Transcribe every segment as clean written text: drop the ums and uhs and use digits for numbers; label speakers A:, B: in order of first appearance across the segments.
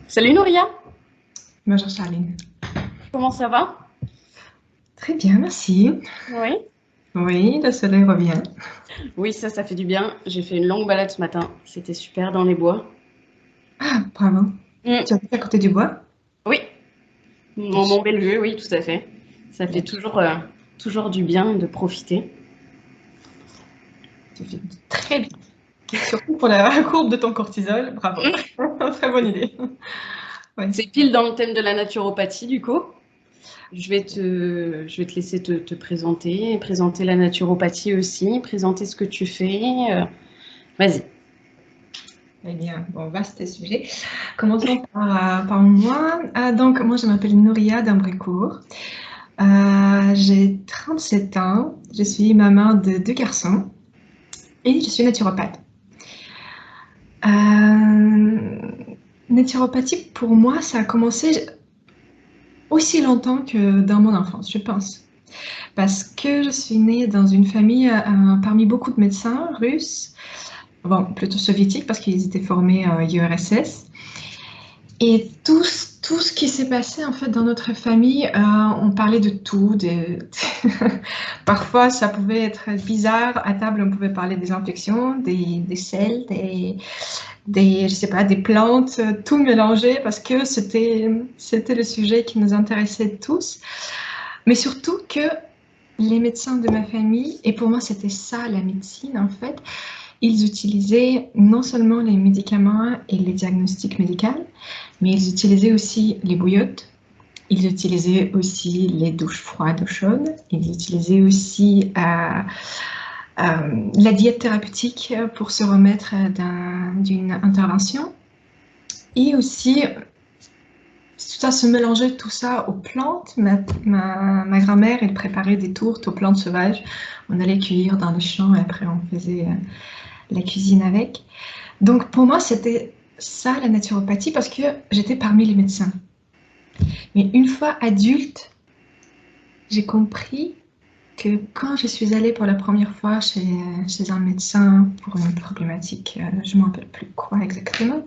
A: Salut Nouria,
B: Bonjour Charline.
A: comment ça va?
B: Très bien, merci.
A: Oui.
B: Oui, le soleil revient.
A: Oui, ça fait du bien. J'ai fait une longue balade ce matin. C'était super dans les bois.
B: Ah, bravo.
A: Mm.
B: Tu habites à côté du bois?
A: Oui,
B: Quelle
A: mon
B: chance.
A: Bellevue, oui, tout à fait. Ça fait
B: Quelle
A: toujours,
B: chance.
A: toujours du bien de profiter.
B: Tu fais très bien. Surtout pour la courbe de ton cortisol, bravo.
A: Mm.
B: Très bonne idée. Oui.
A: C'est pile dans le thème de la naturopathie, du coup. Je vais te laisser te présenter, présenter la naturopathie aussi, présenter ce que tu fais. Vas-y.
B: Eh bien, bon, vaste sujet. Commençons par moi. Donc, moi, je m'appelle Nouria d'Ambrecourt. J'ai 37 ans. Je suis maman de 2 garçons et je suis naturopathe. Naturopathie, pour moi, ça a commencé aussi longtemps que dans mon enfance, je pense. Parce que je suis née dans une famille parmi beaucoup de médecins russes, bon, plutôt soviétiques, parce qu'ils étaient formés à URSS. Et tout ce qui s'est passé en fait dans notre famille, on parlait de tout. Parfois, ça pouvait être bizarre. À table, on pouvait parler des infections, des sels, je sais pas, des plantes, tout mélangé parce que c'était le sujet qui nous intéressait tous. Mais surtout que les médecins de ma famille, et pour moi c'était ça la médecine en fait, ils utilisaient non seulement les médicaments et les diagnostics médicaux, mais ils utilisaient aussi les bouillottes, ils utilisaient aussi les douches froides ou chaudes, ils utilisaient aussi la diète thérapeutique pour se remettre d'une intervention. Et aussi, ça se mélangeait tout ça aux plantes. Ma grand-mère, elle préparait des tourtes aux plantes sauvages. On allait cueillir dans les champs et après on faisait la cuisine avec. Donc pour moi, c'était ça la naturopathie parce que j'étais parmi les médecins. Mais une fois adulte, j'ai compris que quand je suis allée pour la première fois chez un médecin pour une problématique, je ne me rappelle plus quoi exactement,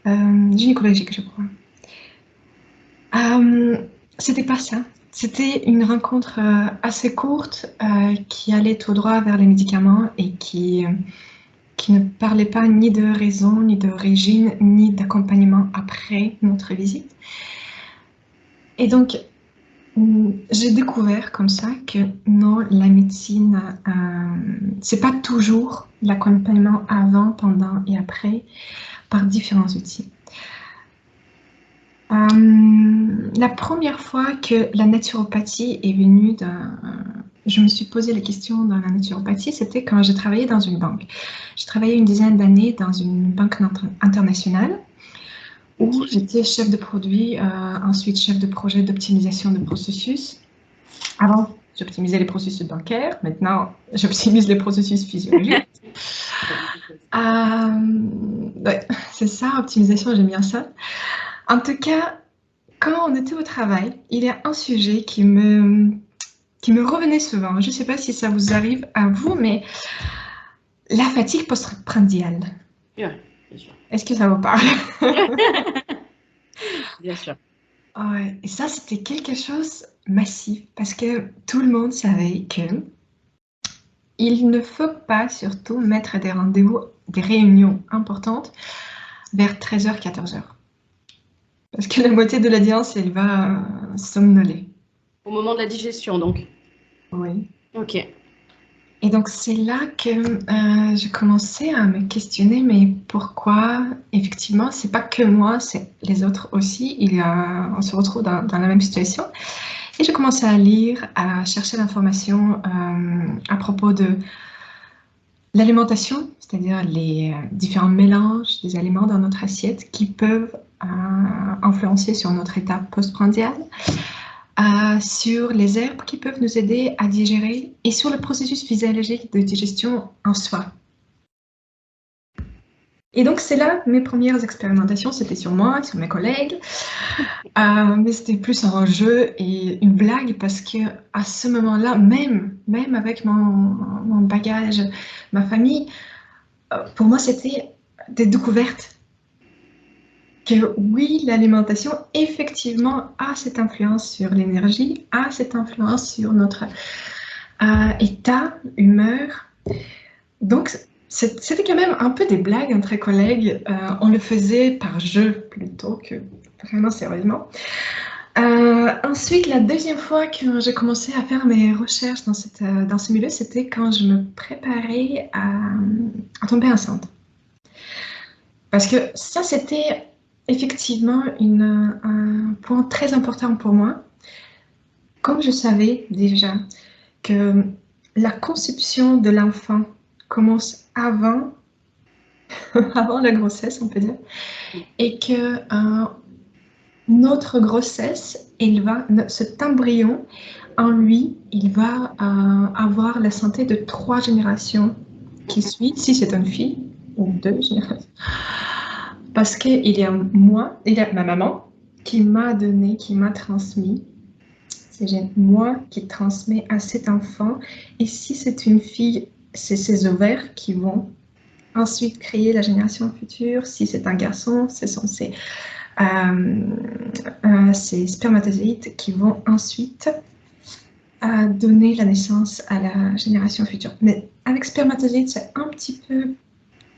B: gynécologique, je crois. C'était pas ça. C'était une rencontre assez courte qui allait tout droit vers les médicaments et qui ne parlait pas ni de raison, ni d'origine, ni d'accompagnement après notre visite. Et donc, j'ai découvert comme ça que non, la médecine, c'est pas toujours l'accompagnement avant, pendant et après par différents outils. La première fois que la naturopathie est venue, je me suis posé la question dans la naturopathie, c'était quand j'ai travaillé dans une banque. J'ai travaillé une dizaine d'années dans une banque internationale où
A: Ok.
B: j'étais chef de produit, ensuite chef de projet d'optimisation de processus. Avant, j'optimisais les processus bancaires, maintenant, j'optimise les processus physiologiques. Ouais, c'est ça, optimisation, j'aime bien ça. En tout cas, quand on était au travail, il y a un sujet qui me revenait souvent. Je ne sais pas si ça vous arrive à vous, mais la fatigue postprandiale.
A: Ouais, bien sûr.
B: Est-ce que ça vous parle?
A: Bien sûr.
B: Ouais, et ça, c'était quelque chose massif parce que tout le monde savait que il ne faut pas surtout mettre des rendez-vous, des réunions importantes vers 13h, 14h. Parce que la moitié de l'audience, elle va somnoler.
A: Au moment de la digestion, donc.
B: Oui.
A: Ok.
B: Et donc, c'est là que je commençais à me questionner, mais pourquoi, effectivement, c'est pas que moi, c'est les autres aussi. On se retrouve dans la même situation. Et je commençais à lire, à chercher l'information à propos de l'alimentation, c'est-à-dire les différents mélanges des aliments dans notre assiette qui peuvent influencer sur notre état postprandial, sur les herbes qui peuvent nous aider à digérer et sur le processus physiologique de digestion en soi. Et donc, c'est là mes premières expérimentations, c'était sur moi, sur mes collègues, mais c'était plus un jeu et une blague parce que à ce moment-là, même avec mon bagage, ma famille, pour moi, c'était des découvertes que oui, l'alimentation, effectivement, a cette influence sur l'énergie, a cette influence sur notre état, humeur. Donc, c'était quand même un peu des blagues entre collègues. On le faisait par jeu plutôt que vraiment sérieusement. Ensuite, la deuxième fois que j'ai commencé à faire mes recherches dans ce milieu, c'était quand je me préparais à tomber enceinte. Parce que ça, c'était effectivement un point très important pour moi. Comme je savais déjà que la conception de l'enfant commence avant, avant la grossesse, on peut dire, et que notre grossesse, cet embryon, en lui, il va avoir la santé de 3 générations qui suivent, si c'est une fille, ou 2 générations. Parce qu'il y a moi, il y a ma maman qui m'a donné, qui m'a transmis. C'est moi qui transmets à cet enfant. Et si c'est une fille, c'est ses ovaires qui vont ensuite créer la génération future. Si c'est un garçon, ce sont ses spermatozoïdes qui vont ensuite donner la naissance à la génération future. Mais avec spermatozoïdes, c'est un petit peu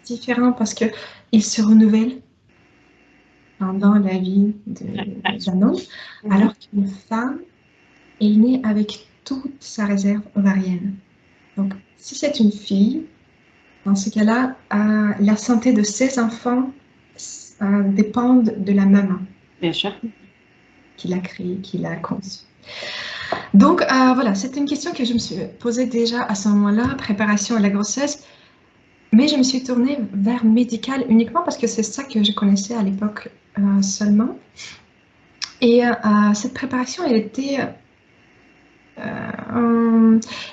B: différent parce qu'ils se renouvellent pendant la vie d'un homme, alors qu'une femme est née avec toute sa réserve ovarienne. Donc, si c'est une fille, dans ce cas-là, la santé de ses enfants dépend de la maman.
A: Bien sûr.
B: Qui l'a créée, qui l'a conçue. Donc, voilà, c'est une question que je me suis posée déjà à ce moment-là, préparation à la grossesse. Mais je me suis tournée vers médical uniquement parce que c'est ça que je connaissais à l'époque seulement. Et cette préparation, elle était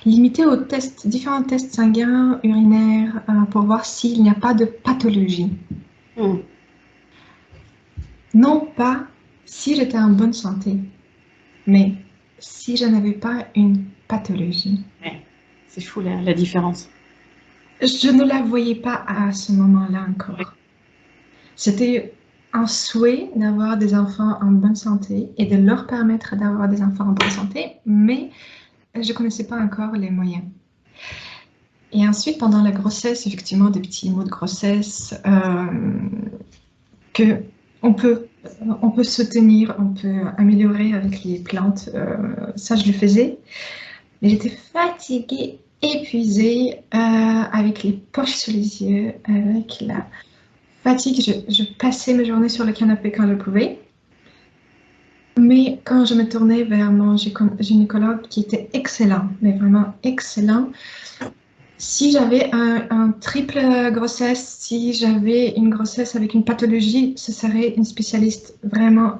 B: limitée aux tests, différents tests sanguins, urinaires, pour voir s'il n'y a pas de pathologie. Non pas si j'étais en bonne santé, mais si je n'avais pas une pathologie.
A: Ouais, c'est fou la différence.
B: Je ne la voyais pas à ce moment-là encore.
A: Ouais.
B: C'était un souhait d'avoir des enfants en bonne santé et de leur permettre d'avoir des enfants en bonne santé, mais je ne connaissais pas encore les moyens. Et ensuite, pendant la grossesse, effectivement, des petits mots de grossesse que on peut se tenir, on peut améliorer avec les plantes. Ça, je le faisais. Mais j'étais fatiguée, épuisée, avec les poches sous les yeux, avec la fatigue. Je passais mes journées sur le canapé quand je pouvais. Mais quand je me tournais vers mon gynécologue, qui était excellent, mais vraiment excellent, si j'avais un triple grossesse, si j'avais une grossesse avec une pathologie, ce serait une spécialiste vraiment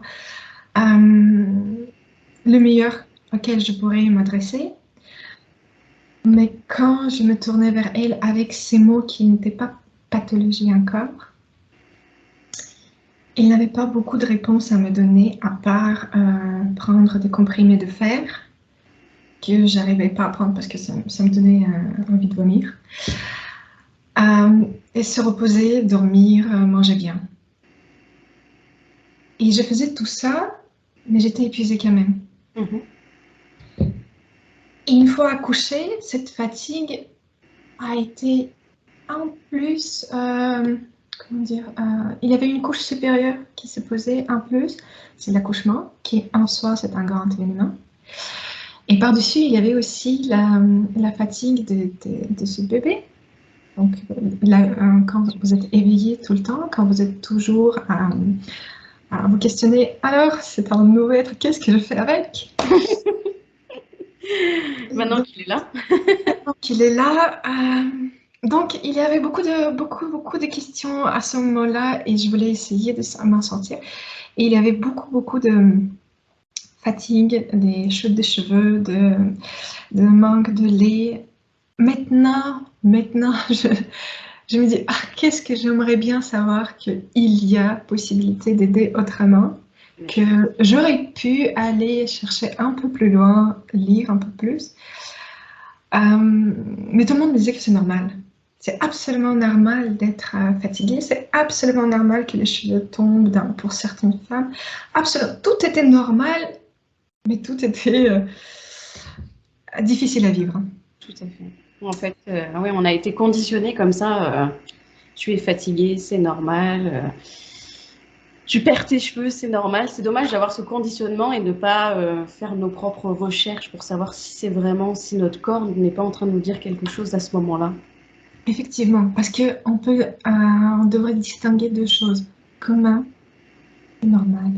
B: le meilleur auquel je pourrais m'adresser. Mais quand je me tournais vers elle avec ces mots qui n'étaient pas pathologie encore, il n'avait pas beaucoup de réponses à me donner à part prendre des comprimés de fer que j'arrivais pas à prendre parce que ça me donnait envie de vomir. Et se reposer, dormir, manger bien. Et je faisais tout ça, mais j'étais épuisée quand même. Et une fois accouchée, cette fatigue a été en plus, comment dire, il y avait une couche supérieure qui se posait en plus, c'est l'accouchement, qui en soi c'est un grand événement. Et par-dessus, il y avait aussi la fatigue de ce bébé. Donc, quand vous êtes éveillé tout le temps, quand vous êtes toujours à vous questionner, alors, c'est un nouveau être, qu'est-ce que je fais avec?
A: Maintenant qu'il est là.
B: Maintenant qu'il est là. Donc, il y avait beaucoup de questions à ce moment-là et je voulais essayer de m'en sortir. Et il y avait beaucoup de fatigue, des chutes de cheveux, de manque de lait. Maintenant, je me dis, qu'est-ce que j'aimerais bien savoir qu'il y a possibilité d'aider autrement, que j'aurais pu aller chercher un peu plus loin, lire un peu plus. Mais tout le monde me disait que c'est normal. C'est absolument normal d'être fatigué, c'est absolument normal que les cheveux tombent pour certaines femmes. Absolument, tout était normal, mais tout était difficile à vivre.
A: Tout à fait. En fait, oui, on a été conditionné comme ça. Tu es fatigué, c'est normal. Tu perds tes cheveux, c'est normal. C'est dommage d'avoir ce conditionnement et de ne pas faire nos propres recherches pour savoir si c'est vraiment, si notre corps n'est pas en train de nous dire quelque chose à ce moment-là.
B: Effectivement, parce qu'on on devrait distinguer deux choses. Commun et normal.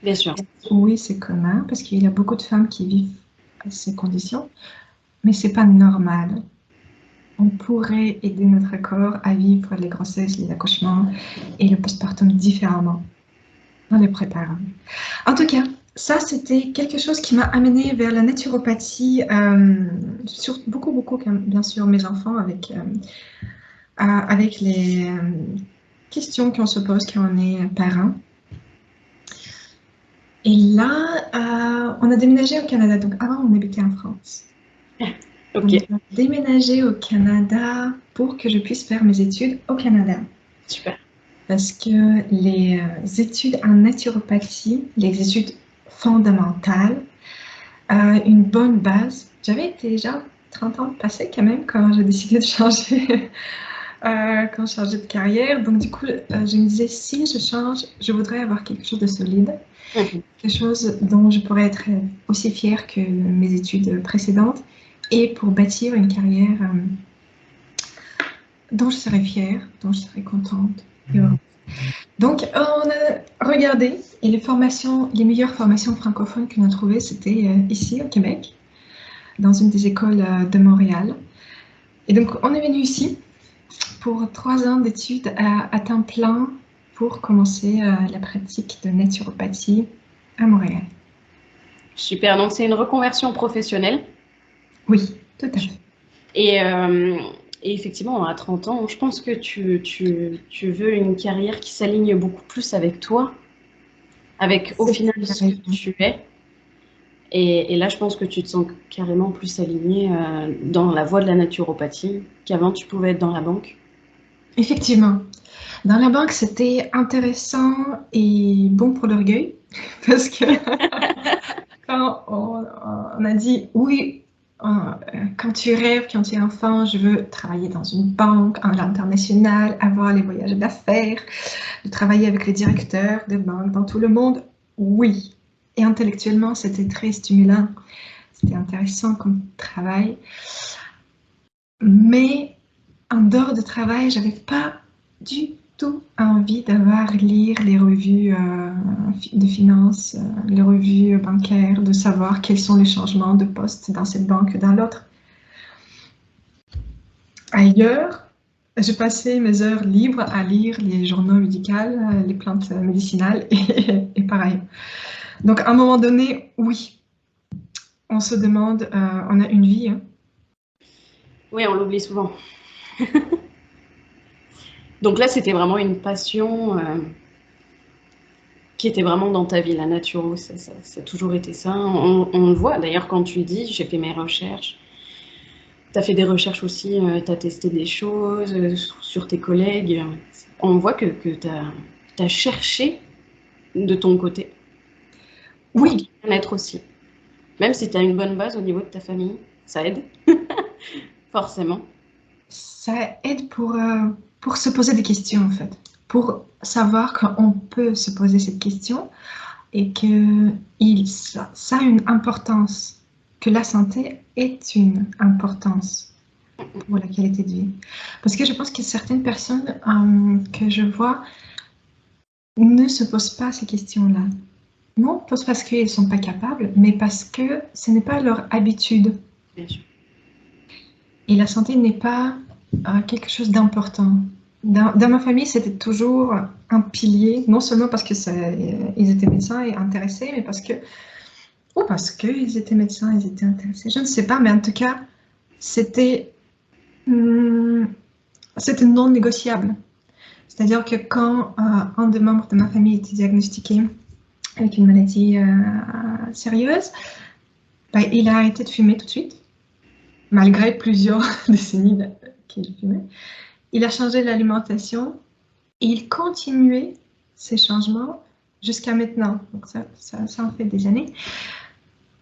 A: Bien sûr.
B: Oui, c'est commun, parce qu'il y a beaucoup de femmes qui vivent ces conditions, mais c'est pas normal. On pourrait aider notre corps à vivre les grossesses, les accouchements et le postpartum différemment en les préparant. En tout cas, ça, c'était quelque chose qui m'a amenée vers la naturopathie, sur beaucoup, bien sûr, mes enfants, avec les questions qu'on se pose quand on est parent. Et là, on a déménagé au Canada. Donc, avant, on habitait en France.
A: Ok.
B: On a déménagé au Canada pour que je puisse faire mes études au Canada.
A: Super.
B: Parce que les études en naturopathie, les études fondamentales, une bonne base. J'avais déjà 30 ans passés quand même quand j'ai décidé de changer, quand je changeais de carrière. Donc du coup, je me disais, si je change, je voudrais avoir quelque chose de solide, quelque chose dont je pourrais être aussi fière que mes études précédentes et pour bâtir une carrière dont je serais fière, dont je serais contente et heureuse. Donc, on a regardé et les meilleures formations francophones qu'on a trouvées, c'était ici au Québec, dans une des écoles de Montréal. Et donc, on est venu ici pour 3 ans d'études à temps plein pour commencer la pratique de naturopathie à Montréal.
A: Super. Donc, c'est une reconversion professionnelle.
B: Oui, tout à fait.
A: Et effectivement, à 30 ans, je pense que tu veux une carrière qui s'aligne beaucoup plus avec toi, avec au final ce que tu es. Et là, je pense que tu te sens carrément plus aligné dans la voie de la naturopathie qu'avant tu pouvais être dans la banque.
B: Effectivement. Dans la banque, c'était intéressant et bon pour l'orgueil, parce que quand on a dit oui, quand tu rêves, quand tu es enfant, je veux travailler dans une banque à l'international, avoir les voyages d'affaires, de travailler avec les directeurs de banques dans tout le monde, oui. Et intellectuellement, c'était très stimulant, c'était intéressant comme travail. Mais en dehors de travail, j'avais pas du tout envie lire les revues de finances, les revues bancaires, de savoir quels sont les changements de poste dans cette banque ou dans l'autre. Ailleurs, je passais mes heures libres à lire les journaux médicaux, les plantes médicinales et pareil. Donc à un moment donné, oui, on se demande, on a une vie. Hein.
A: Oui, on l'oublie souvent. Donc là, c'était vraiment une passion qui était vraiment dans ta vie, la naturo. Ça a toujours été ça. On le voit d'ailleurs quand tu dis, j'ai fait mes recherches. Tu as fait des recherches aussi, tu as testé des choses sur tes collègues. On voit que tu as cherché de ton côté.
B: Oui.
A: Pour bien-être aussi. Même si tu as une bonne base au niveau de ta famille, ça aide. Forcément.
B: Ça aide pour se poser des questions, en fait. Pour savoir qu'on peut se poser cette question et que ça a une importance, que la santé est une importance pour la qualité de vie. Parce que je pense que certaines personnes que je vois ne se posent pas ces questions-là. Non pas parce qu'ils ne sont pas capables, mais parce que ce n'est pas leur habitude.
A: Bien sûr.
B: Et la santé n'est pas quelque chose d'important. Dans ma famille, c'était toujours un pilier, non seulement parce que ils étaient médecins et intéressés, mais parce qu'ils étaient médecins, ils étaient intéressés. Je ne sais pas, mais en tout cas, c'était non négociable. C'est-à-dire que quand un des membres de ma famille était diagnostiqué avec une maladie sérieuse, il a arrêté de fumer tout de suite, malgré plusieurs décennies qu'il fumait. il a changé l'alimentation et il continuait ces changements jusqu'à maintenant. Donc ça en fait des années.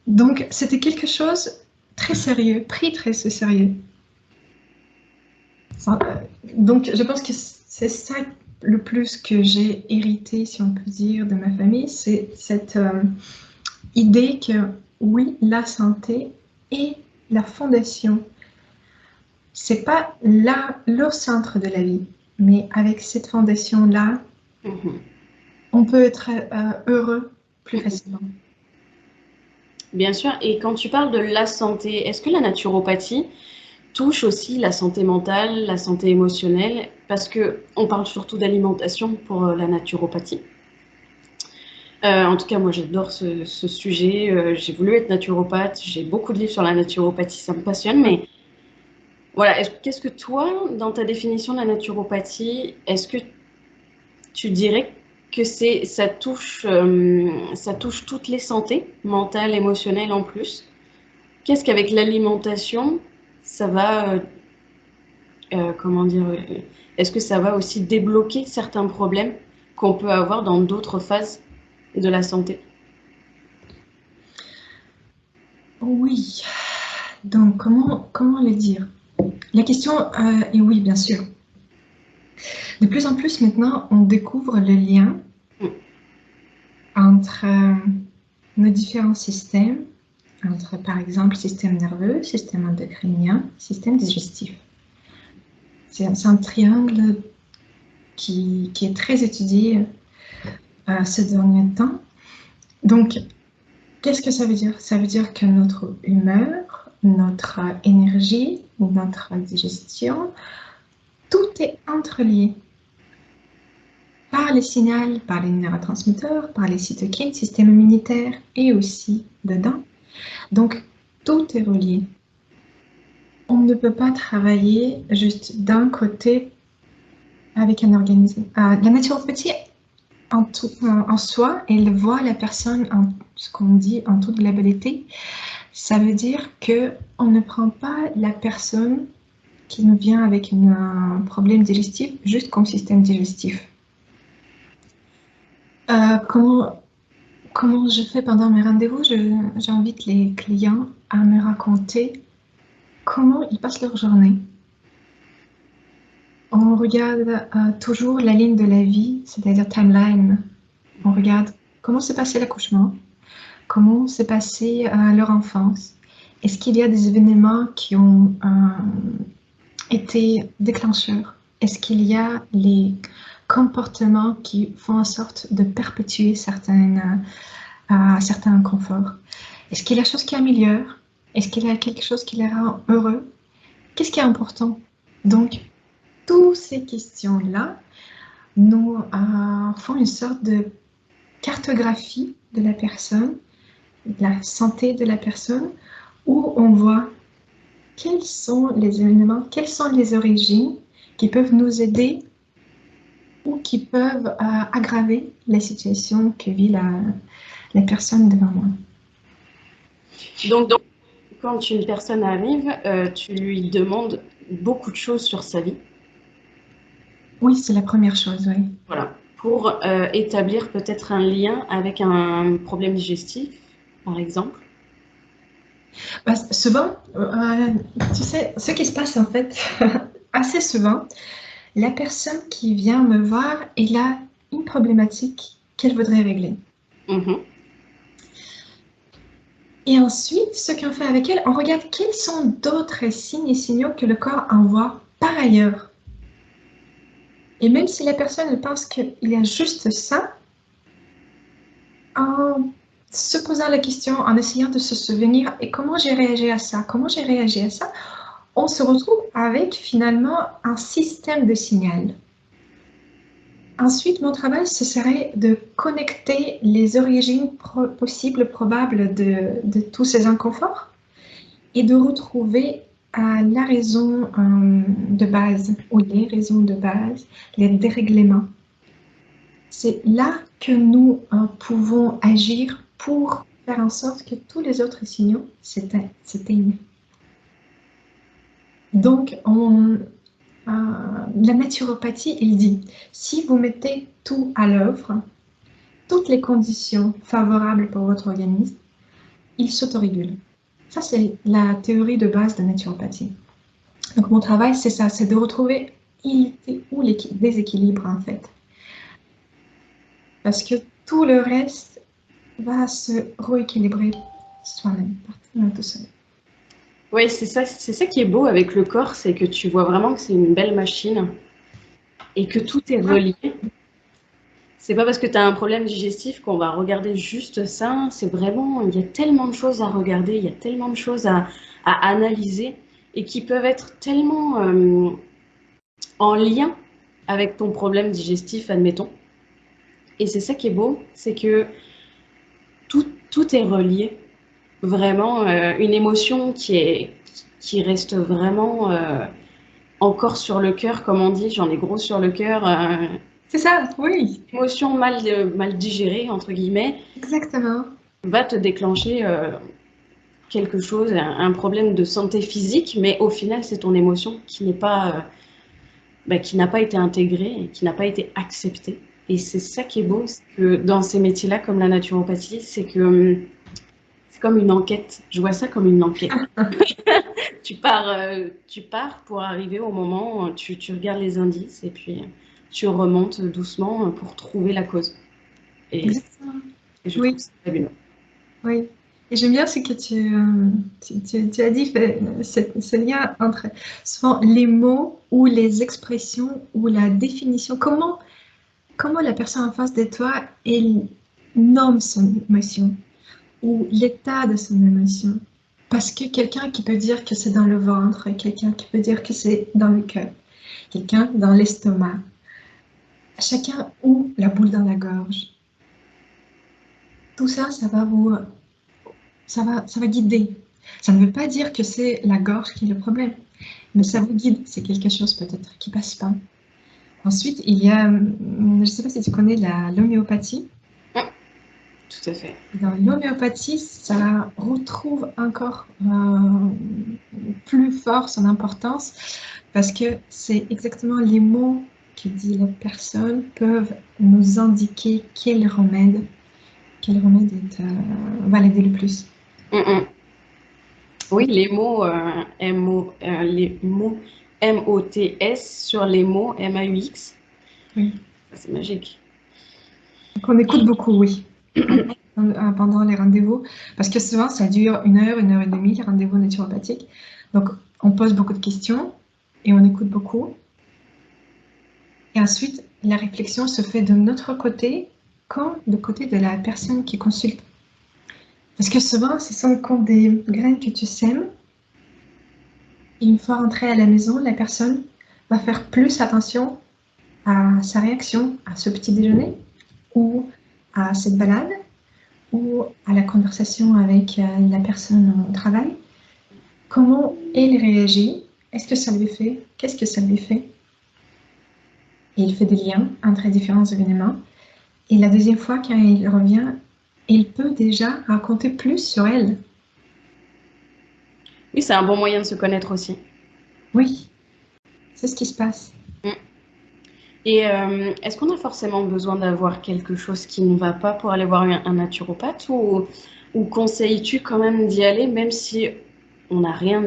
B: Donc c'était quelque chose très sérieux, pris très sérieux. Donc je pense que c'est ça le plus que j'ai hérité, si on peut dire, de ma famille, c'est cette idée que oui, la santé est la fondation. C'est pas le centre de la vie, mais avec cette fondation-là, on peut être heureux plus facilement.
A: Bien sûr. Et quand tu parles de la santé, est-ce que la naturopathie touche aussi la santé mentale, la santé émotionnelle? Parce que on parle surtout d'alimentation pour la naturopathie. En tout cas, moi, j'adore ce sujet. J'ai voulu être naturopathe. J'ai beaucoup de livres sur la naturopathie. Ça me passionne. Mais voilà, qu'est-ce que toi, dans ta définition de la naturopathie, est-ce que tu dirais que ça touche toutes les santés, mentales, émotionnelles en plus? Qu'est-ce qu'avec l'alimentation, ça va, comment dire, est-ce que ça va aussi débloquer certains problèmes qu'on peut avoir dans d'autres phases de la santé?
B: Oui, donc comment le dire? La question est oui, bien sûr. De plus en plus maintenant, on découvre le lien entre nos différents systèmes, entre par exemple système nerveux, système endocrinien, système digestif. C'est un triangle qui est très étudié ces derniers temps. Donc, qu'est-ce que ça veut dire? Ça veut dire que notre humeur, notre énergie, notre digestion, tout est entrelié par les signaux, par les neurotransmetteurs, par les cytokines, système immunitaire et aussi dedans. Donc, tout est relié. On ne peut pas travailler juste d'un côté avec un organisme. La naturopathie en soi, elle voit la personne en ce qu'on dit en toute globalité. Ça veut dire qu'on ne prend pas la personne qui nous vient avec un problème digestif juste comme système digestif. Comment je fais pendant mes rendez-vous? J'invite les clients à me raconter comment ils passent leur journée. On regarde toujours la ligne de la vie, c'est-à-dire timeline. On regarde comment s'est passé l'accouchement, comment s'est passée leur enfance. Est-ce qu'il y a des événements qui ont été déclencheurs? Est-ce qu'il y a les comportements qui font en sorte de perpétuer certains inconforts? Est-ce qu'il y a des choses qui améliorent? Est-ce qu'il y a quelque chose qui les rend heureux? Qu'est-ce qui est important? Donc, toutes ces questions-là nous font une sorte de cartographie de la personne, de la santé de la personne, où on voit quels sont les éléments, quelles sont les origines qui peuvent nous aider ou qui peuvent aggraver la situation que vit la personne devant moi.
A: Donc, quand une personne arrive, tu lui demandes beaucoup de choses sur sa vie.
B: Oui, c'est la première chose, oui.
A: Voilà. Pour établir peut-être un lien avec un problème digestif, par exemple.
B: Souvent, tu sais, ce qui se passe en fait, assez souvent, la personne qui vient me voir, elle a une problématique qu'elle voudrait régler. Et ensuite, ce qu'on fait avec elle, on regarde quels sont d'autres signes et signaux que le corps envoie par ailleurs. Et même si la personne pense qu'il y a juste ça, en se posant la question, en essayant de se souvenir, et comment j'ai réagi à ça, on se retrouve avec finalement un système de signal. Ensuite, mon travail, ce serait de connecter les origines possibles, probables de tous ces inconforts et de retrouver la raison de base ou les raisons de base, les dérèglements. C'est là que nous pouvons agir pour faire en sorte que tous les autres signaux s'éteignent. Donc, la naturopathie, il dit, si vous mettez tout à l'œuvre, toutes les conditions favorables pour votre organisme, il s'autorégule. Ça, c'est la théorie de base de la naturopathie. Donc, mon travail, c'est ça, c'est de retrouver où les déséquilibres, en fait. Parce que tout le reste va se rééquilibrer soi-même, tout seul.
A: Oui, c'est ça qui est beau avec le corps, c'est que tu vois vraiment que c'est une belle machine et que tout est relié. C'est pas parce que tu as un problème digestif qu'on va regarder juste ça. C'est vraiment, il y a tellement de choses à regarder, il y a tellement de choses à analyser et qui peuvent être tellement en lien avec ton problème digestif, admettons. Et c'est ça qui est beau, c'est que tout est relié. Vraiment, une émotion qui reste vraiment encore sur le cœur, comme on dit, j'en ai gros sur le cœur.
B: C'est ça, oui.
A: Émotion mal digérée, entre guillemets,
B: Exactement.
A: va te déclencher quelque chose, un problème de santé physique, mais au final, c'est ton émotion qui n'est pas, qui n'a pas été intégrée et qui n'a pas été acceptée. Et c'est ça qui est beau, c'est que dans ces métiers-là, comme la naturopathie, c'est que c'est comme une enquête. Je vois ça comme une enquête. Tu pars pour arriver au moment où tu regardes les indices et puis tu remontes doucement pour trouver la cause. Et,
B: Exactement.
A: et je
B: Oui,
A: trouve ça fabuleux.
B: oui. Et j'aime bien ce que tu as dit, ce lien entre souvent les mots ou les expressions ou la définition. Comment la personne en face de toi, elle nomme son émotion ou l'état de son émotion. Parce que quelqu'un qui peut dire que c'est dans le ventre, quelqu'un qui peut dire que c'est dans le cœur, quelqu'un dans l'estomac, chacun ou la boule dans la gorge. Tout ça, ça va guider. Ça ne veut pas dire que c'est la gorge qui est le problème, mais ça vous guide. C'est quelque chose peut-être qui passe pas. Ensuite, il y a, je ne sais pas si tu connais l'homéopathie.
A: Tout à fait.
B: Dans l'homéopathie, ça retrouve encore plus fort son importance parce que c'est exactement les mots que dit la personne peuvent nous indiquer va l'aider le plus.
A: Oui, les mots M-O-T-S sur les mots M-A-U-X.
B: Oui.
A: C'est magique.
B: Donc on écoute beaucoup, oui, pendant les rendez-vous, parce que souvent ça dure 1 heure et demie, les rendez-vous naturopathiques. Donc on pose beaucoup de questions et on écoute beaucoup. Et ensuite, la réflexion se fait de notre côté, comme du côté de la personne qui consulte. Parce que souvent, ce sont comme des graines que tu sèmes. Et une fois rentrée à la maison, la personne va faire plus attention à sa réaction à ce petit déjeuner, ou à cette balade, ou à la conversation avec la personne au travail. Comment elle réagit? Est-ce que ça lui fait? Qu'est-ce que ça lui fait? Et il fait des liens entre les différents événements. Et la deuxième fois, quand il revient, il peut déjà raconter plus sur elle.
A: Oui, c'est un bon moyen de se connaître aussi.
B: Oui, c'est ce qui se passe.
A: Et est-ce qu'on a forcément besoin d'avoir quelque chose qui ne va pas pour aller voir un naturopathe ou conseilles-tu quand même d'y aller même si on n'a rien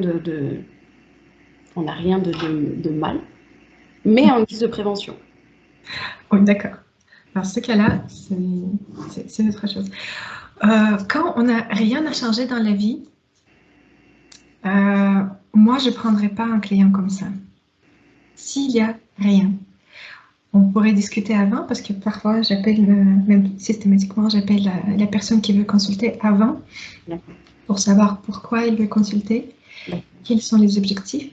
A: on n'a rien de mal, mais en guise de prévention?
B: Oui, d'accord. Alors, ce cas-là, c'est autre chose. Quand on n'a rien à changer dans la vie, moi, je ne prendrais pas un client comme ça. S'il n'y a rien, on pourrait discuter avant parce que parfois, j'appelle, même systématiquement, j'appelle la personne qui veut consulter avant pour savoir pourquoi elle veut consulter, quels sont les objectifs.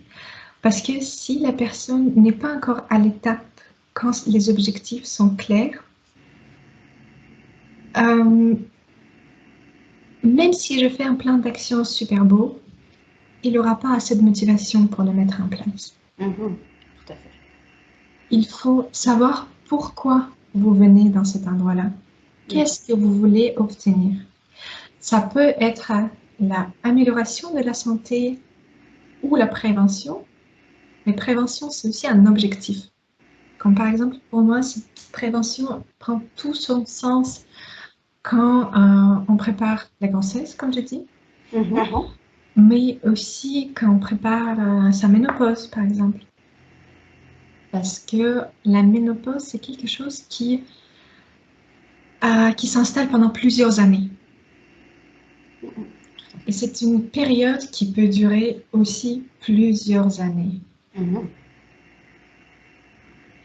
B: Parce que si la personne n'est pas encore à l'étape quand les objectifs sont clairs, même si je fais un plan d'action super beau, il n'aura pas assez de motivation pour le mettre en place.
A: Tout à fait.
B: Il faut savoir pourquoi vous venez dans cet endroit-là. Qu'est-ce que vous voulez obtenir? Ça peut être l'amélioration de la santé ou la prévention, Mais prévention, c'est aussi un objectif. Comme par exemple, pour moi, cette prévention prend tout son sens quand on prépare la grossesse, comme je dis, mais aussi quand on prépare sa ménopause, par exemple. Parce que la ménopause, c'est quelque chose qui s'installe pendant plusieurs années. Et c'est une période qui peut durer aussi plusieurs années.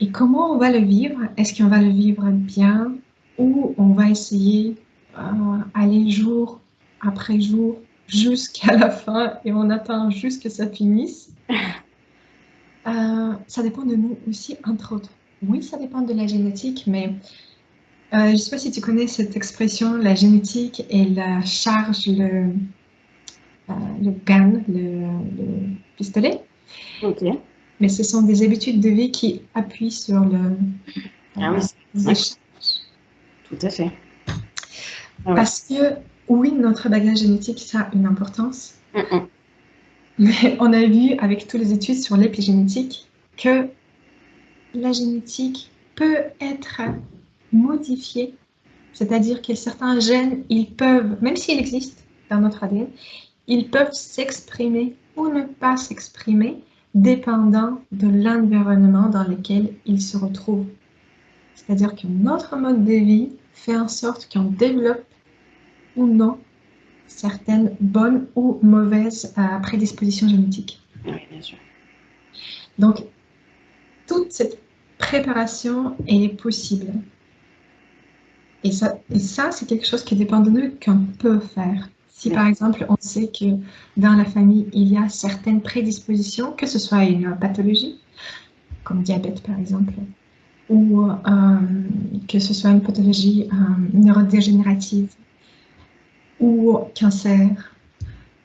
B: Et comment on va le vivre? Est-ce qu'on va le vivre bien ou on va essayer aller jour après jour jusqu'à la fin et on attend juste que ça finisse? Ça dépend de nous aussi, entre autres. Oui, ça dépend de la génétique, mais je ne sais pas si tu connais cette expression, la génétique, elle charge le gun, le pistolet.
A: Ok.
B: Mais ce sont des habitudes de vie qui appuient sur les charges.
A: Tout à fait. Ah
B: Parce que, oui, notre bagage génétique, ça a une importance. Mais on a vu avec toutes les études sur l'épigénétique que la génétique peut être modifiée. C'est-à-dire que certains gènes, ils peuvent, même s'ils existent dans notre ADN, ils peuvent s'exprimer ou ne pas s'exprimer dépendant de l'environnement dans lequel ils se retrouvent. C'est-à-dire que notre mode de vie fait en sorte qu'on développe ou non certaines bonnes ou mauvaises prédispositions génétiques.
A: Oui, bien sûr.
B: Donc, toute cette préparation est possible. Et ça c'est quelque chose qui dépend de nous qu'on peut faire. Si par exemple, on sait que dans la famille, il y a certaines prédispositions, que ce soit une pathologie, comme diabète par exemple, ou que ce soit une pathologie neurodégénérative, ou cancer,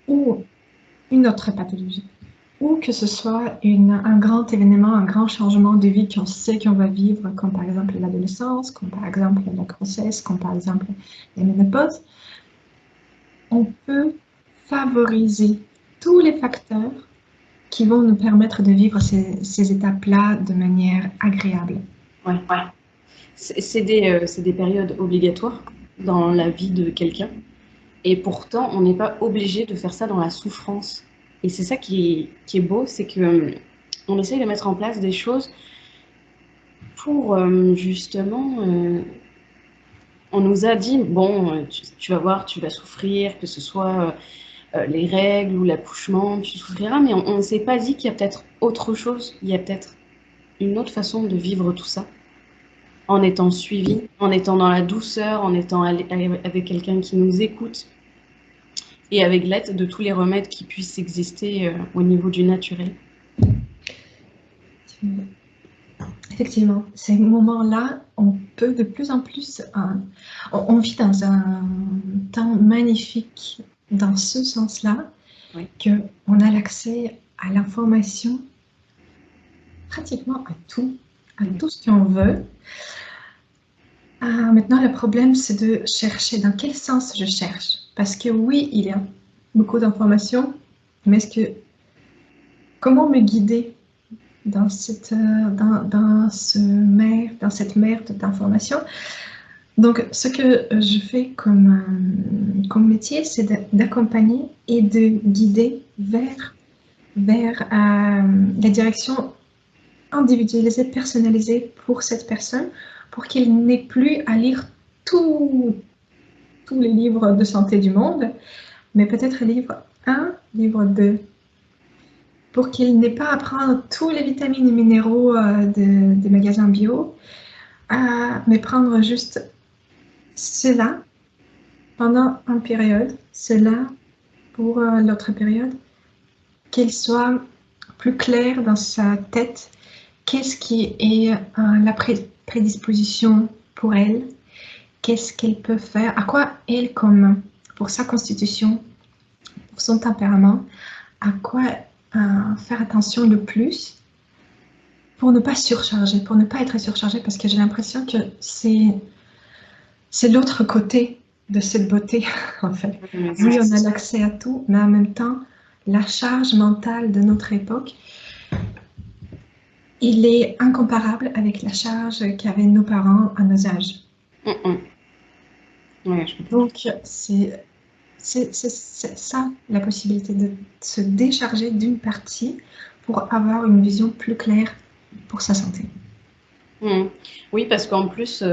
B: ou une autre pathologie, ou que ce soit un grand événement, un grand changement de vie qu'on sait qu'on va vivre, comme par exemple l'adolescence, comme par exemple la grossesse, comme par exemple la ménopause, on peut favoriser tous les facteurs qui vont nous permettre de vivre ces étapes-là de manière agréable.
A: Ouais. C'est des périodes obligatoires dans la vie de quelqu'un. Et pourtant, on n'est pas obligé de faire ça dans la souffrance. Et c'est ça qui est beau, c'est que on essaye de mettre en place des choses pour justement. On nous a dit, bon, tu vas voir, tu vas souffrir, que ce soit les règles ou l'accouchement, tu souffriras, mais on ne s'est pas dit qu'il y a peut-être autre chose, il y a peut-être une autre façon de vivre tout ça, en étant suivi, en étant dans la douceur, en étant avec quelqu'un qui nous écoute, et avec l'aide de tous les remèdes qui puissent exister au niveau du naturel.
B: Effectivement, ces moments-là, on peut de plus en plus... on vit dans un temps magnifique dans ce sens-là,
A: Oui.
B: qu'on a l'accès à l'information, pratiquement à tout ce qu'on veut. Maintenant, le problème, c'est de chercher dans quel sens je cherche. Parce que oui, il y a beaucoup d'informations, mais comment me guider dans cette merde d'informations? Donc, ce que je fais comme métier, c'est d'accompagner et de guider vers la direction individualisée, personnalisée pour cette personne, pour qu'il n'ait plus à lire tous les livres de santé du monde, mais peut-être livre 1, livre 2, pour qu'il n'ait pas à prendre tous les vitamines et minéraux des magasins bio, mais prendre juste cela pendant une période, cela pour l'autre période, qu'il soit plus clair dans sa tête qu'est-ce qui est la prédisposition pour elle, qu'est-ce qu'elle peut faire, à quoi elle, comme pour sa constitution, pour son tempérament, à quoi faire attention le plus pour ne pas surcharger, pour ne pas être surchargée, parce que j'ai l'impression que c'est l'autre côté de cette beauté, en fait. Oui, on a l'accès à tout, mais en même temps, la charge mentale de notre époque il est incomparable avec la charge qu'avaient nos parents à nos âges.
A: Ouais,
B: Donc, c'est ça la possibilité de se décharger d'une partie pour avoir une vision plus claire pour sa santé.
A: Oui, parce qu'en plus,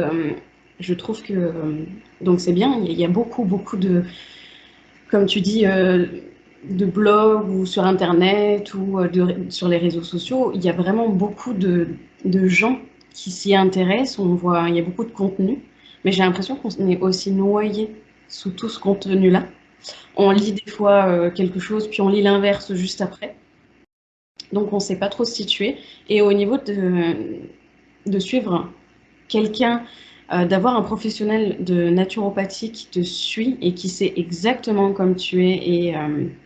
A: je trouve que donc c'est bien, il y a beaucoup, beaucoup de, comme tu dis, de blogs ou sur Internet ou sur les réseaux sociaux, il y a vraiment beaucoup de gens qui s'y intéressent. On voit, il y a beaucoup de contenu, mais j'ai l'impression qu'on est aussi noyé sous tout ce contenu-là. On lit des fois quelque chose, puis on lit l'inverse juste après. Donc on ne sait pas trop se situer. Et au niveau de suivre quelqu'un, d'avoir un professionnel de naturopathie qui te suit et qui sait exactement comme tu es, et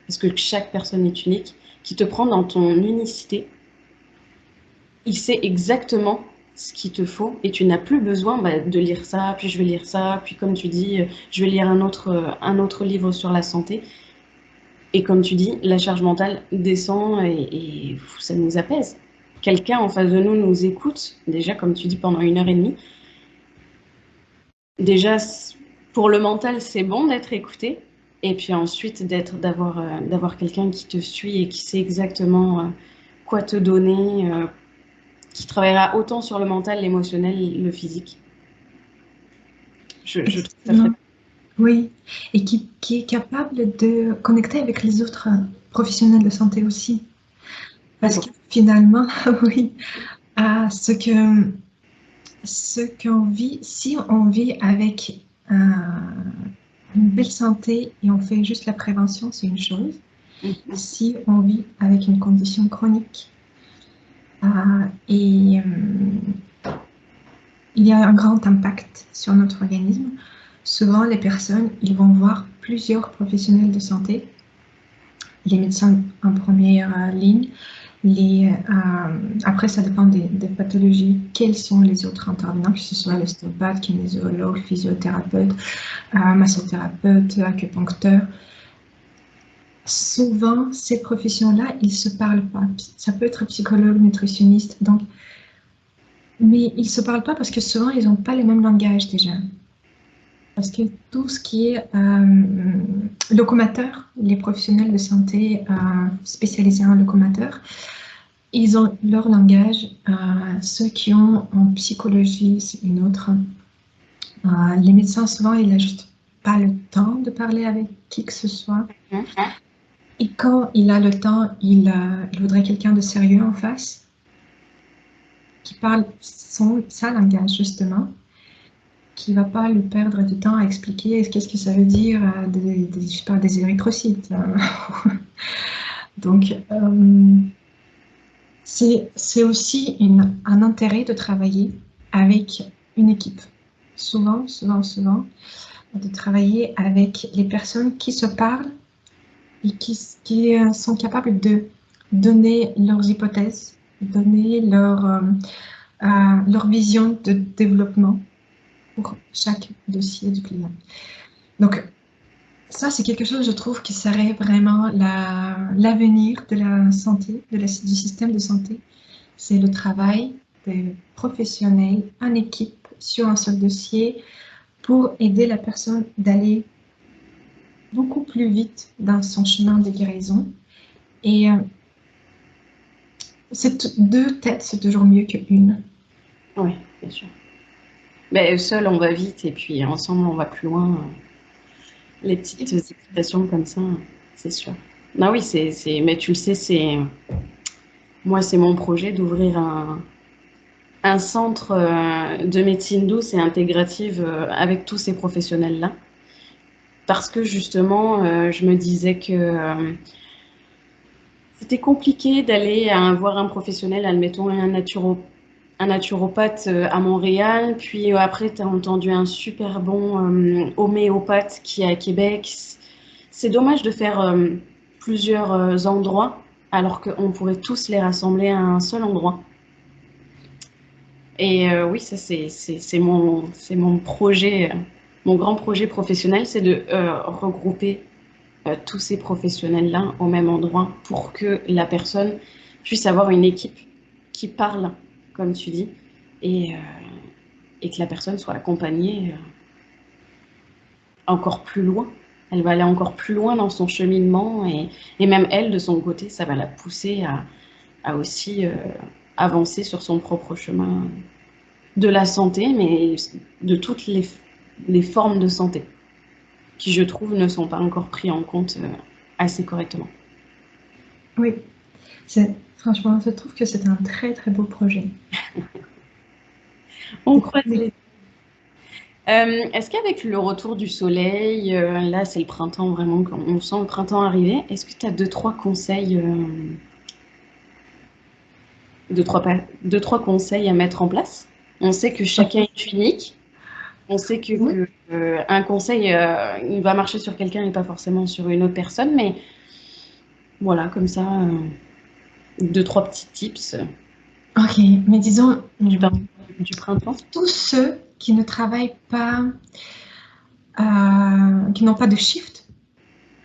A: parce que chaque personne est unique, qui te prend dans ton unicité, il sait exactement ce qu'il te faut et tu n'as plus besoin de lire ça, puis je vais lire ça, puis comme tu dis, je vais lire un autre livre sur la santé. Et comme tu dis, la charge mentale descend et ça nous apaise. Quelqu'un en face de nous nous écoute, déjà comme tu dis, pendant 1 heure et demie. Déjà, pour le mental, c'est bon d'être écouté. Et puis ensuite, d'avoir quelqu'un qui te suit et qui sait exactement quoi te donner, qui travaillera autant sur le mental, l'émotionnel, le physique. Je trouve ça très
B: Effectivement. Oui, et qui est capable de connecter avec les autres professionnels de santé aussi. Parce
A: beau.
B: que finalement, oui, ce qu'on vit, si on vit avec une belle santé et on fait juste la prévention, c'est une chose. Si on vit avec une condition chronique et il y a un grand impact sur notre organisme, souvent les personnes, ils vont voir plusieurs professionnels de santé, les médecins en première ligne. Après, ça dépend des pathologies. Quels sont les autres intervenants, que ce soit l'ostéopathe, kinésiologue, physiothérapeute, massothérapeute, acupuncteur. Souvent, ces professions-là, ils ne se parlent pas. Ça peut être psychologue, nutritionniste, donc, mais ils ne se parlent pas parce que souvent, ils n'ont pas le même langage déjà. Parce que tout ce qui est locomoteur, les professionnels de santé spécialisés en locomoteur, ils ont leur langage. Ceux qui ont en psychologie, c'est une autre. Les médecins, souvent, ils n'ont juste pas le temps de parler avec qui que ce soit. Et quand il a le temps, il voudrait quelqu'un de sérieux en face, qui parle sa langage, justement, qui ne va pas lui perdre du temps à expliquer qu'est-ce que ça veut dire je parle des érythrocytes. Donc, c'est aussi un intérêt de travailler avec une équipe. Souvent, de travailler avec les personnes qui se parlent et qui sont capables de donner leurs hypothèses, donner leur vision de développement pour chaque dossier du client. Donc, ça, c'est quelque chose, je trouve, qui serait vraiment l'avenir de la santé, du système de santé. C'est le travail des professionnels en équipe sur un seul dossier pour aider la personne d'aller beaucoup plus vite dans son chemin de guérison. Et deux têtes, c'est toujours mieux qu'une.
A: Oui, bien sûr. Mais seul, on va vite et puis ensemble, on va plus loin. Les petites excitations comme ça, c'est sûr. Non, oui, mais tu le sais, moi, c'est mon projet d'ouvrir un centre de médecine douce et intégrative avec tous ces professionnels-là. Parce que justement, je me disais que c'était compliqué d'aller voir un professionnel, admettons un naturopathe à Montréal, puis après, tu as entendu un super bon homéopathe qui est à Québec. C'est dommage de faire plusieurs endroits alors qu'on pourrait tous les rassembler à un seul endroit. Et oui, ça c'est mon projet, mon grand projet professionnel, c'est de regrouper tous ces professionnels-là au même endroit pour que la personne puisse avoir une équipe qui parle, comme tu dis, et, et que la personne soit accompagnée encore plus loin. Elle va aller encore plus loin dans son cheminement et même elle, de son côté, ça va la pousser à aussi avancer sur son propre chemin de la santé, mais de toutes les formes de santé qui, je trouve, ne sont pas encore pris en compte assez correctement.
B: Oui, franchement, je trouve que c'est un très très beau projet.
A: On croise les... Est-ce qu'avec le retour du soleil, là c'est le printemps vraiment, quand on sent le printemps arriver, est-ce que tu as deux, trois conseils, deux, trois conseils à mettre en place? On sait que chacun est unique, on sait
B: Oui.
A: un conseil, il va marcher sur quelqu'un et pas forcément sur une autre personne, mais voilà, comme ça, deux, trois petits tips
B: Ok, mais disons,
A: du printemps.
B: tous ceux qui ne travaillent pas, qui n'ont pas de shift,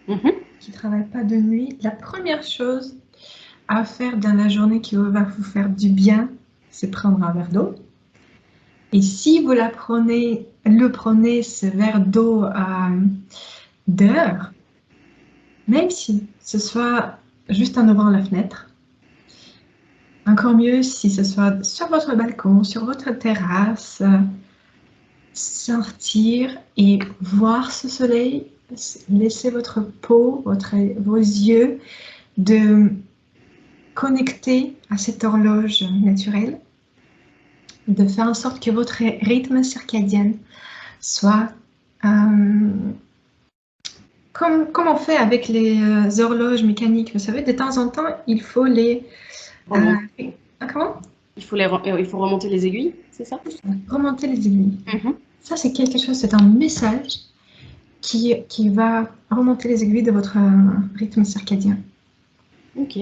B: qui ne travaillent pas de nuit, la première chose à faire dans la journée qui va vous faire du bien, c'est prendre un verre d'eau. Et si vous le prenez ce verre d'eau dehors, même si ce soit juste en ouvrant la fenêtre, encore mieux si ce soit sur votre balcon, sur votre terrasse, sortir et voir ce soleil, laisser votre peau, vos yeux de connecter à cette horloge naturelle, de faire en sorte que votre rythme circadien soit comme on fait avec les horloges mécaniques. Vous savez, de temps en temps, il faut les... comment?
A: Il faut remonter les aiguilles, c'est ça?
B: Remonter les aiguilles. Ça, c'est quelque chose, c'est un message qui va remonter les aiguilles de votre rythme circadien.
A: Ok.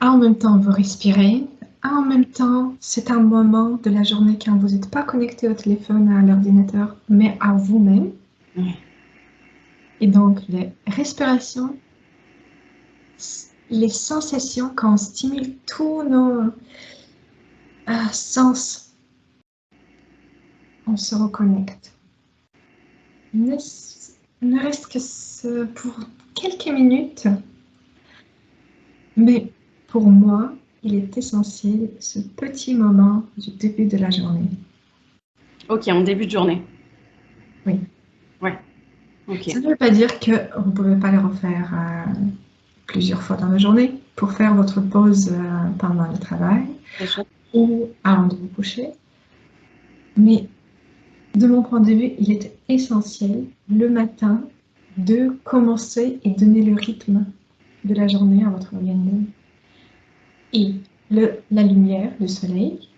B: En même temps, vous respirez. En même temps, c'est un moment de la journée quand vous n'êtes pas connecté au téléphone, à l'ordinateur, mais à vous-même.
A: Ouais.
B: Et donc, les respirations, les sensations, quand on stimule tous nos sens, on se reconnecte. Ne reste que pour quelques minutes, mais pour moi, il est essentiel ce petit moment du début de la journée.
A: Ok, en début de journée.
B: Oui.
A: Ouais. Ok.
B: Ça ne veut pas dire que vous ne pouvez pas le refaire plusieurs fois dans la journée pour faire votre pause pendant le travail ou avant de vous coucher. Mais de mon point de vue, il est essentiel le matin de commencer et donner le rythme de la journée à votre organisme. Et la lumière, le soleil,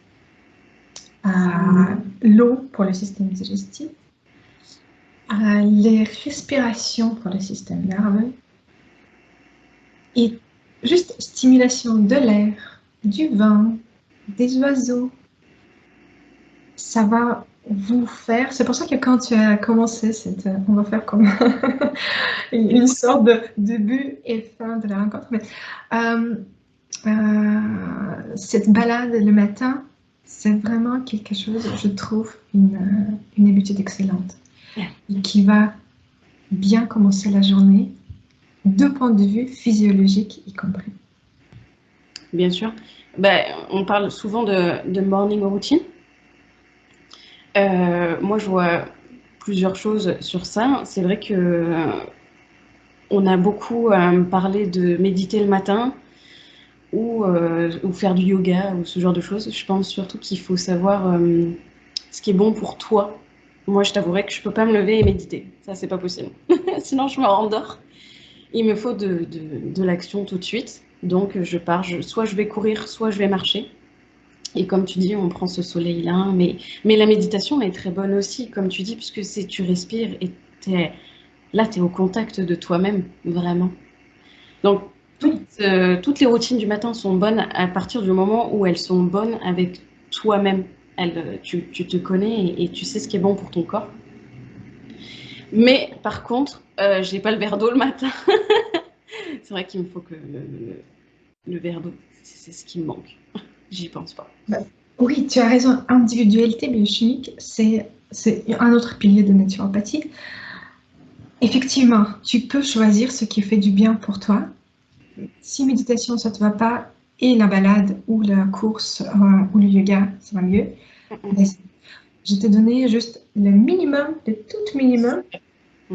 B: l'eau pour le système digestif, les respirations pour le système nerveux et juste stimulation de l'air, du vent, des oiseaux. Ça va vous faire... C'est pour ça que quand tu as commencé, on va faire comme une sorte de début et fin de la rencontre. Mais, cette balade le matin, c'est vraiment quelque chose, je trouve, une habitude excellente et qui va bien commencer la journée, de point de vue physiologique y compris.
A: Bien sûr. On parle souvent de morning routine. Moi, je vois plusieurs choses sur ça. C'est vrai que on a beaucoup parlé de méditer le matin ou faire du yoga ou ce genre de choses. Je pense surtout qu'il faut savoir ce qui est bon pour toi. Moi, je t'avouerai que je peux pas me lever et méditer. Ça, c'est pas possible. Sinon, je me rendors. Il me faut de l'action tout de suite. Donc, je pars. Soit je vais courir, soit je vais marcher. Et comme tu dis, on prend ce soleil-là. Mais la méditation est très bonne aussi, comme tu dis, puisque tu respires et là, tu es au contact de toi-même, vraiment. Donc, toutes les routines du matin sont bonnes à partir du moment où elles sont bonnes avec toi-même. Tu te connais et tu sais ce qui est bon pour ton corps. Mais par contre, je n'ai pas le verre d'eau le matin. C'est vrai qu'il me faut que le verre d'eau, c'est ce qui me manque. J'y pense pas.
B: Bah, oui, tu as raison. Individualité biochimique, c'est un autre pilier de naturopathie. Effectivement, tu peux choisir ce qui fait du bien pour toi. Si méditation, ça te va pas, et la balade ou la course ou le yoga, ça va mieux. Mais je t'ai donné juste le minimum, le tout minimum,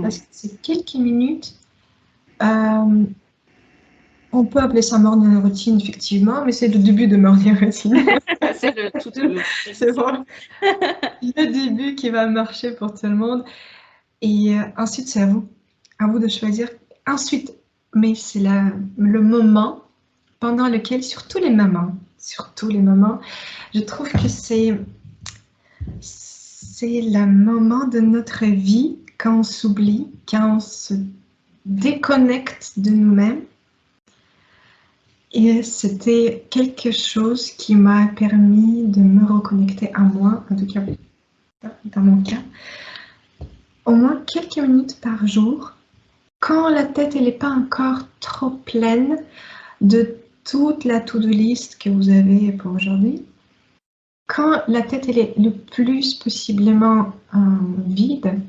B: parce que c'est quelques minutes. On peut appeler ça morning routine, effectivement, mais c'est le début de morning routine.
A: C'est le tout début.
B: C'est bon. Le début qui va marcher pour tout le monde. Et ensuite, c'est à vous de choisir. Ensuite, mais c'est le moment pendant lequel, surtout les mamans, je trouve que c'est le moment de notre vie quand on s'oublie, quand on se déconnecte de nous-mêmes. Et c'était quelque chose qui m'a permis de me reconnecter à moi, en tout cas dans mon cas, au moins quelques minutes par jour, quand la tête n'est pas encore trop pleine de toute la to-do list que vous avez pour aujourd'hui. Quand la tête elle est le plus possiblement vide,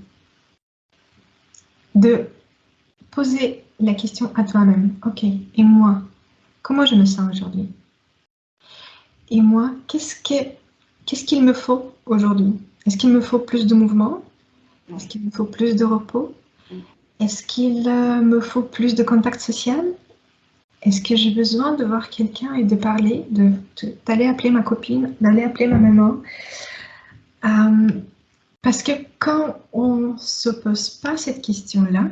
B: de poser la question à toi-même. Ok, et moi, comment je me sens aujourd'hui? Et moi, qu'est-ce qu'il me faut aujourd'hui? Est-ce qu'il me faut plus de mouvement? Est-ce qu'il me faut plus de repos? Est-ce qu'il me faut plus de contact social? Est-ce que j'ai besoin de voir quelqu'un et de parler, d'aller appeler ma copine, d'aller appeler ma maman? Parce que quand on ne se pose pas cette question-là,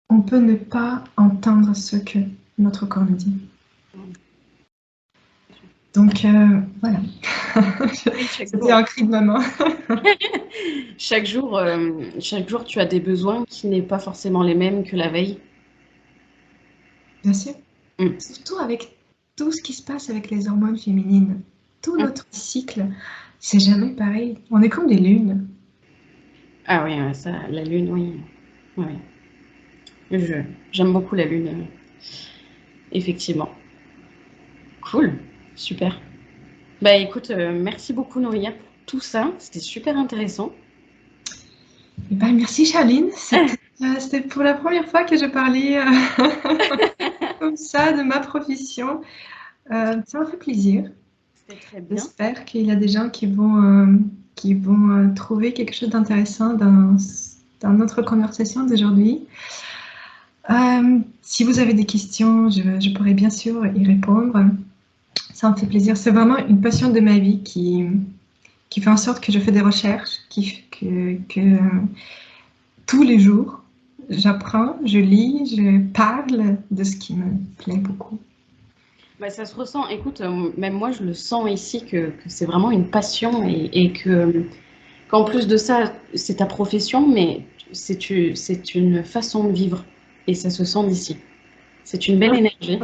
B: on peut ne pas entendre ce que notre corps nous dit. Donc, voilà. C'était un cri de maman.
A: Chaque jour, tu as des besoins qui n'est pas forcément les mêmes que la veille.
B: Bien sûr. Surtout avec tout ce qui se passe avec les hormones féminines. Tout notre cycle, c'est jamais pareil. On est comme des lunes.
A: Ah oui, ça, la lune, oui. Oui. J'aime beaucoup la lune, effectivement. Cool, super. Bah écoute, merci beaucoup Nouria pour tout ça, c'était super intéressant.
B: Eh ben, merci Charline, c'était pour la première fois que je parlais comme ça de ma profession. Ça m'a fait plaisir.
A: C'était très bien.
B: J'espère qu'il y a des gens qui vont trouver quelque chose d'intéressant dans notre conversation d'aujourd'hui. Si vous avez des questions, je pourrais bien sûr y répondre. Ça me fait plaisir. C'est vraiment une passion de ma vie qui fait en sorte que je fais des recherches, que tous les jours, j'apprends, je lis, je parle de ce qui me plaît beaucoup.
A: Bah, ça se ressent. Écoute, même moi, je le sens ici que c'est vraiment une passion et qu'en plus de ça, c'est ta profession, mais c'est une façon de vivre et ça se sent d'ici. C'est une belle énergie.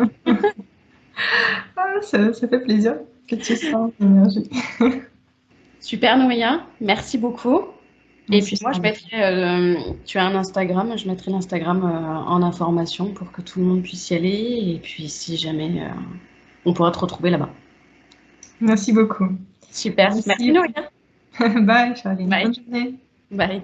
B: Ça fait plaisir que tu sens l'énergie.
A: Super Nouria, merci beaucoup.
B: Merci,
A: Et puis moi, je mettrai, tu as un Instagram, je mettrai l'Instagram en information pour que tout le monde puisse y aller. Et puis si jamais, on pourra te retrouver là-bas.
B: Merci beaucoup.
A: Super, merci Nouria.
B: Bye Charline.
A: Bye.
B: Bonne journée.
A: Bye.